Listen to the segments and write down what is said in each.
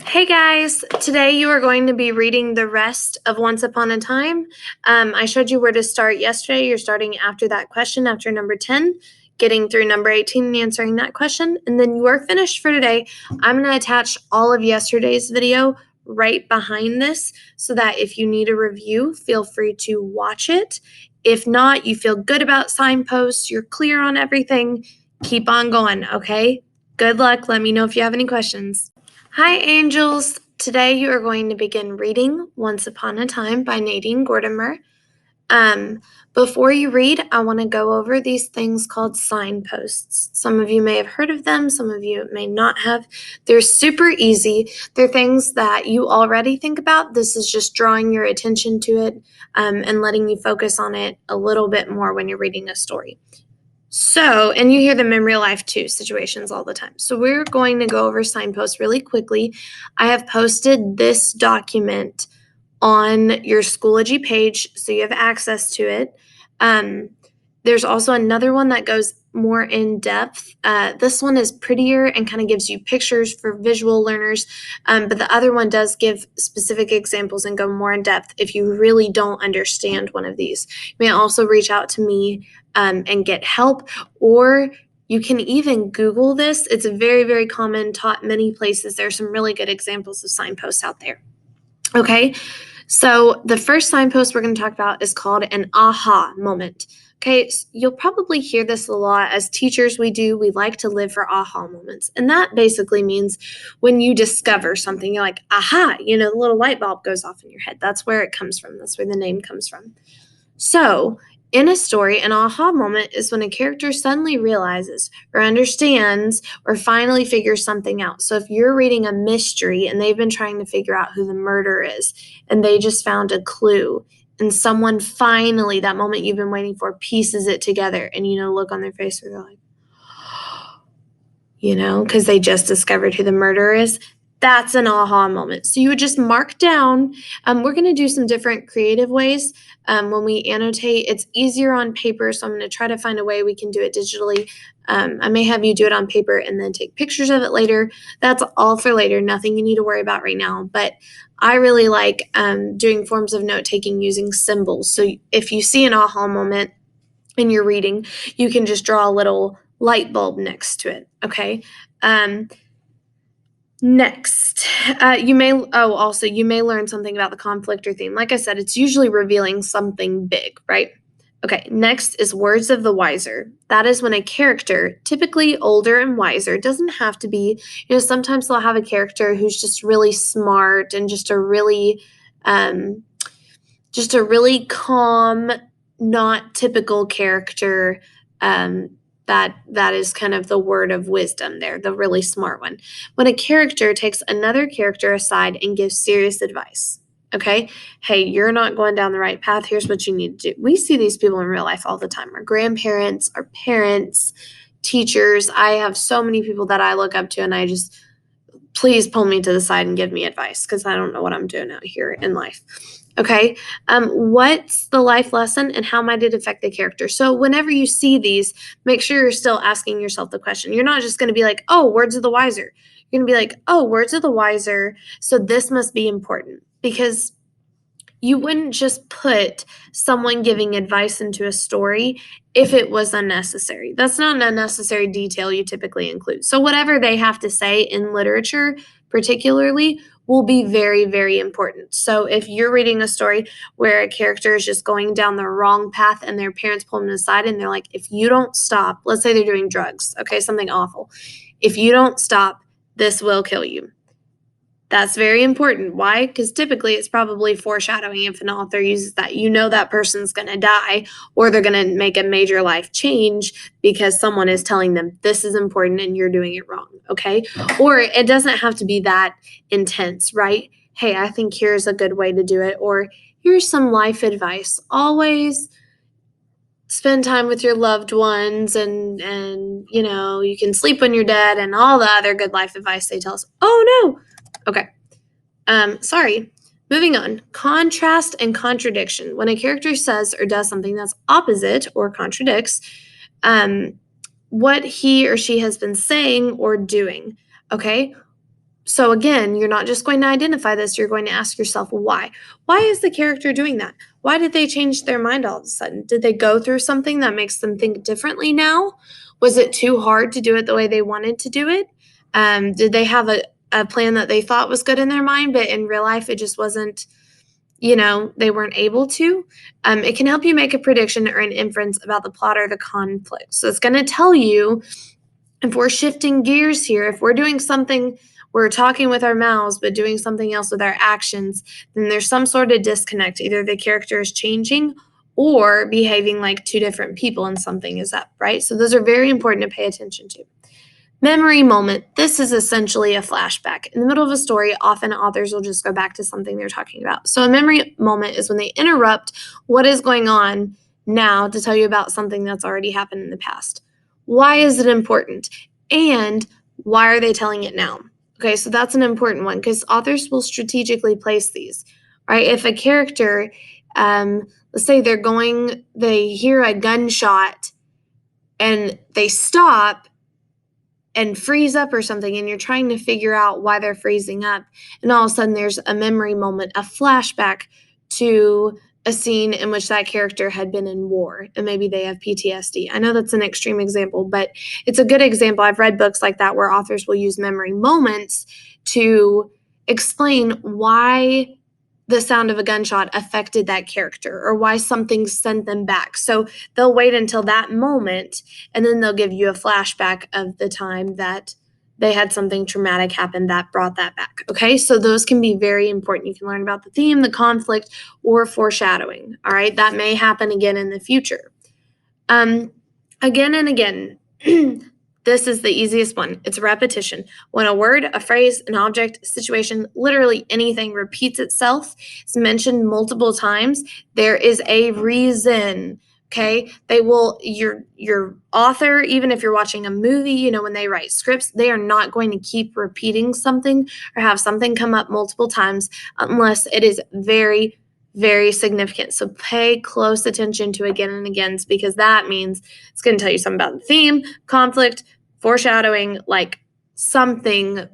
Hey guys, today you are going to be reading the rest of Once Upon a Time. I showed you where to start yesterday. You're starting after that question, after number 10, getting through number 18 and answering that question, and then you are finished for today. I'm going to attach all of yesterday's video right behind this so that if you need a review, feel free to watch it. If not, you feel good about signposts, you're clear on everything, keep on going, okay? Good luck. Let me know if you have any questions. Hi, angels. Today you are going to begin reading Once Upon a Time by Nadine Gordimer. Before you read, I want to go over these things called signposts. Some of you may have heard of them, some of you may not have. They're super easy. They're things that you already think about. This is just drawing your attention to it and letting you focus on it a little bit more when you're reading a story. So, and you hear them in real life too, situations all the time. So we're going to go over signposts really quickly. I have posted this document on your Schoology page, so you have access to it. There's also another one that goes more in depth. This one is prettier and kind of gives you pictures for visual learners, but the other one does give specific examples and go more in depth if you really don't understand one of these. You may also reach out to me and get help, or you can even Google this. It's very, very common, taught many places. There's some really good examples of signposts out there. Okay, so the first signpost we're going to talk about is called an aha moment. Okay, so you'll probably hear this a lot. As teachers, we like to live for aha moments. And that basically means when you discover something, you're like, aha, the little light bulb goes off in your head. That's where it comes from. That's where the name comes from. So in a story, an aha moment is when a character suddenly realizes or understands or finally figures something out. So if you're reading a mystery and they've been trying to figure out who the murderer is and they just found a clue and someone finally, that moment you've been waiting for, pieces it together and, look on their face where they're like, because they just discovered who the murderer is. That's an aha moment. So you would just mark down. We're going to do some different creative ways when we annotate. It's easier on paper, so I'm going to try to find a way we can do it digitally. I may have you do it on paper and then take pictures of it later. That's all for later. Nothing you need to worry about right now. But I really like doing forms of note-taking using symbols. So if you see an aha moment in your reading, you can just draw a little light bulb next to it, okay? Next, you may learn something about the conflict or theme. Like I said, it's usually revealing something big, right? Okay, next is words of the wiser. That is when a character, typically older and wiser, doesn't have to be, sometimes they'll have a character who's just really smart and just a really calm, not typical character. That is kind of the word of wisdom there, the really smart one. When a character takes another character aside and gives serious advice. Okay, hey, you're not going down the right path. Here's what you need to do. We see these people in real life all the time. Our grandparents, our parents, teachers. I have so many people that I look up to, and I just, please pull me to the side and give me advice because I don't know what I'm doing out here in life. Okay, what's the life lesson and how might it affect the character? So whenever you see these, make sure you're still asking yourself the question. You're not just going to be like, oh, words of the wiser. You're going to be like, oh, words of the wiser, so this must be important, because you wouldn't just put someone giving advice into a story if it was unnecessary. That's not an unnecessary detail you typically include. So whatever they have to say in literature, particularly, will be very, very important. So if you're reading a story where a character is just going down the wrong path and their parents pull them aside and they're like, if you don't stop, let's say they're doing drugs, okay, something awful. If you don't stop, this will kill you. That's very important. Why? Because typically it's probably foreshadowing if an author uses that. That person's going to die or they're going to make a major life change because someone is telling them this is important and you're doing it wrong, okay? Or it doesn't have to be that intense, right? Hey, I think here's a good way to do it, or here's some life advice. Always spend time with your loved ones and you can sleep when you're dead and all the other good life advice they tell us. Oh, no. Okay. Sorry. Moving on. Contrast and contradiction. When a character says or does something that's opposite or contradicts what he or she has been saying or doing. Okay. So again, you're not just going to identify this, you're going to ask yourself why. Why is the character doing that? Why did they change their mind all of a sudden? Did they go through something that makes them think differently now? Was it too hard to do it the way they wanted to do it? Did they have a plan that they thought was good in their mind, but in real life it just wasn't, they weren't able to? It can help you make a prediction or an inference about the plot or the conflict. So it's going to tell you if we're shifting gears here, if we're doing something, we're talking with our mouths, but doing something else with our actions, then there's some sort of disconnect. Either the character is changing or behaving like two different people and something is up, right? So those are very important to pay attention to. Memory moment. This is essentially a flashback. In the middle of a story, often authors will just go back to something they're talking about. So a memory moment is when they interrupt what is going on now to tell you about something that's already happened in the past. Why is it important? And why are they telling it now? Okay, so that's an important one because authors will strategically place these, right? If a character, let's say they hear a gunshot and they stop and freeze up or something, and you're trying to figure out why they're freezing up, and all of a sudden there's a memory moment, a flashback to a scene in which that character had been in war, and maybe they have PTSD. I know that's an extreme example, but it's a good example. I've read books like that where authors will use memory moments to explain why the sound of a gunshot affected that character or why something sent them back. So they'll wait until that moment and then they'll give you a flashback of the time that they had something traumatic happen that brought that back. Okay, so those can be very important. You can learn about the theme, the conflict, or foreshadowing. All right, that may happen again in the future. Again and again. This is the easiest one. It's repetition. When a word, a phrase, an object, a situation, literally anything repeats itself, it's mentioned multiple times, there is a reason. Okay, your author, even if you're watching a movie, when they write scripts, they are not going to keep repeating something or have something come up multiple times unless it is very, very significant. So pay close attention to again and again, because that means it's going to tell you something about the theme, conflict, foreshadowing, like something.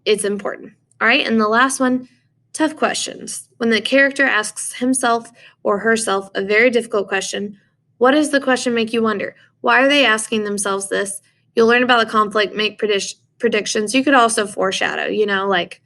It's important. All right, and the last one, tough questions. When the character asks himself or herself a very difficult question, what does the question make you wonder? Why are they asking themselves this? You'll learn about the conflict, make predictions. You could also foreshadow, like,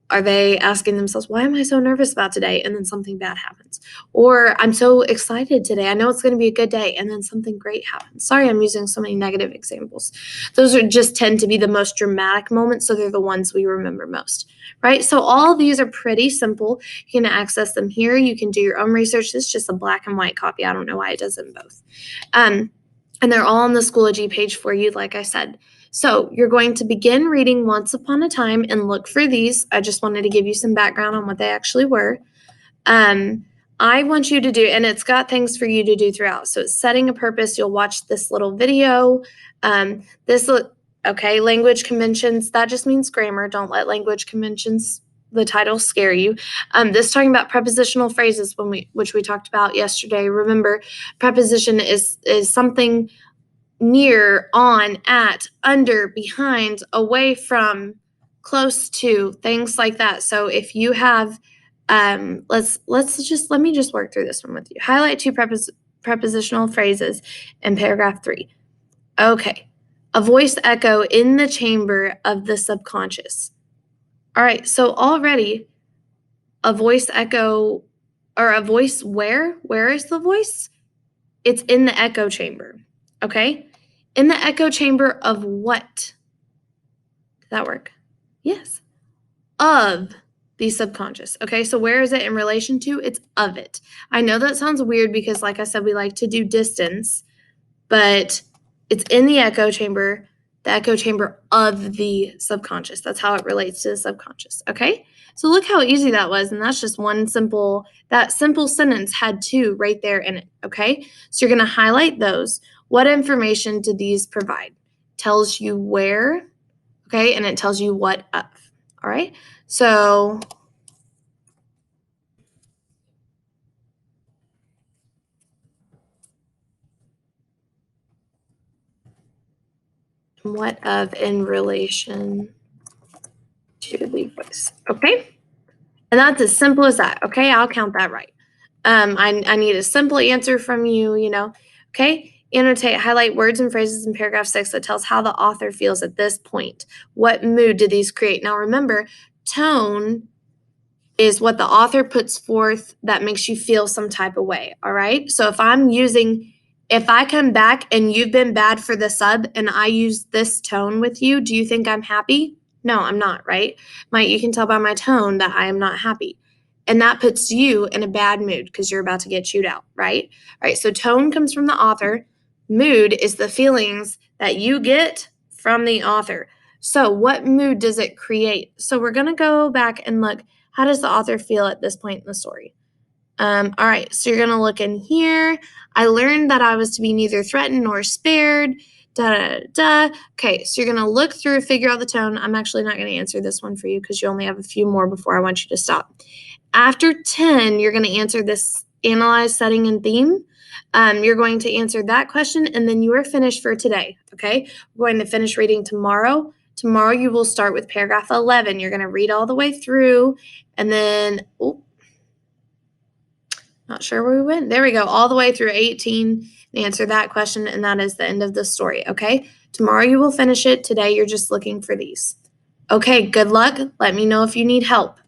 are they asking themselves, why am I so nervous about today? And then something bad happens. Or I'm so excited today. I know it's going to be a good day. And then something great happens. Sorry, I'm using so many negative examples. Those just tend to be the most dramatic moments. So they're the ones we remember most, right? So all of these are pretty simple. You can access them here. You can do your own research. This is just a black and white copy. I don't know why it does it in both. And they're all on the Schoology page for you, like I said. So you're going to begin reading Once Upon a Time and look for these. I just wanted to give you some background on what they actually were. I want you to do, and it's got things for you to do throughout. So it's setting a purpose. You'll watch this little video. Okay, language conventions, that just means grammar. Don't let language conventions, the title, scare you. This is talking about prepositional phrases which we talked about yesterday. Remember, preposition is something near, on, at, under, behind, away from, close to, things like that. So if you have, let me just work through this one with you. Highlight two prepositional phrases in paragraph 3. Okay, a voice echo in the chamber of the subconscious. All right, so already a voice echo, or a voice where? Where is the voice? It's in the echo chamber, okay? In the echo chamber of what? Did that work? Yes. Of the subconscious. Okay, so where is it in relation to? It's of it. I know that sounds weird because, like I said, we like to do distance, but it's in the echo chamber of the subconscious. That's how it relates to the subconscious. Okay, so look how easy that was. And that's just that simple sentence had two right there in it. Okay, so you're going to highlight those. What information do these provide? Tells you where, okay, and it tells you what of. All right, so what of in relation to the voice. Okay? And that's as simple as that. Okay? I'll count that right. I need a simple answer from you, Okay? Annotate, highlight words and phrases in paragraph 6 that tells how the author feels at this point. What mood did these create? Now remember, tone is what the author puts forth that makes you feel some type of way, all right? So if I come back and you've been bad for the sub and I use this tone with you, do you think I'm happy? No, I'm not, right? You can tell by my tone that I am not happy. And that puts you in a bad mood because you're about to get chewed out, right? All right, so tone comes from the author. Mood is the feelings that you get from the author. So what mood does it create? So we're going to go back and look. How does the author feel at this point in the story? All right, so you're going to look in here. I learned that I was to be neither threatened nor spared. Okay, so you're going to look through, figure out the tone. I'm actually not going to answer this one for you because you only have a few more before I want you to stop. After 10, you're going to answer this analyze, setting, and theme. You're going to answer that question, and then you are finished for today, okay? We're going to finish reading tomorrow. Tomorrow you will start with paragraph 11. You're going to read all the way through, and then, not sure where we went. There we go, all the way through 18 and answer that question, and that is the end of the story, okay? Tomorrow you will finish it. Today you're just looking for these. Okay, good luck. Let me know if you need help.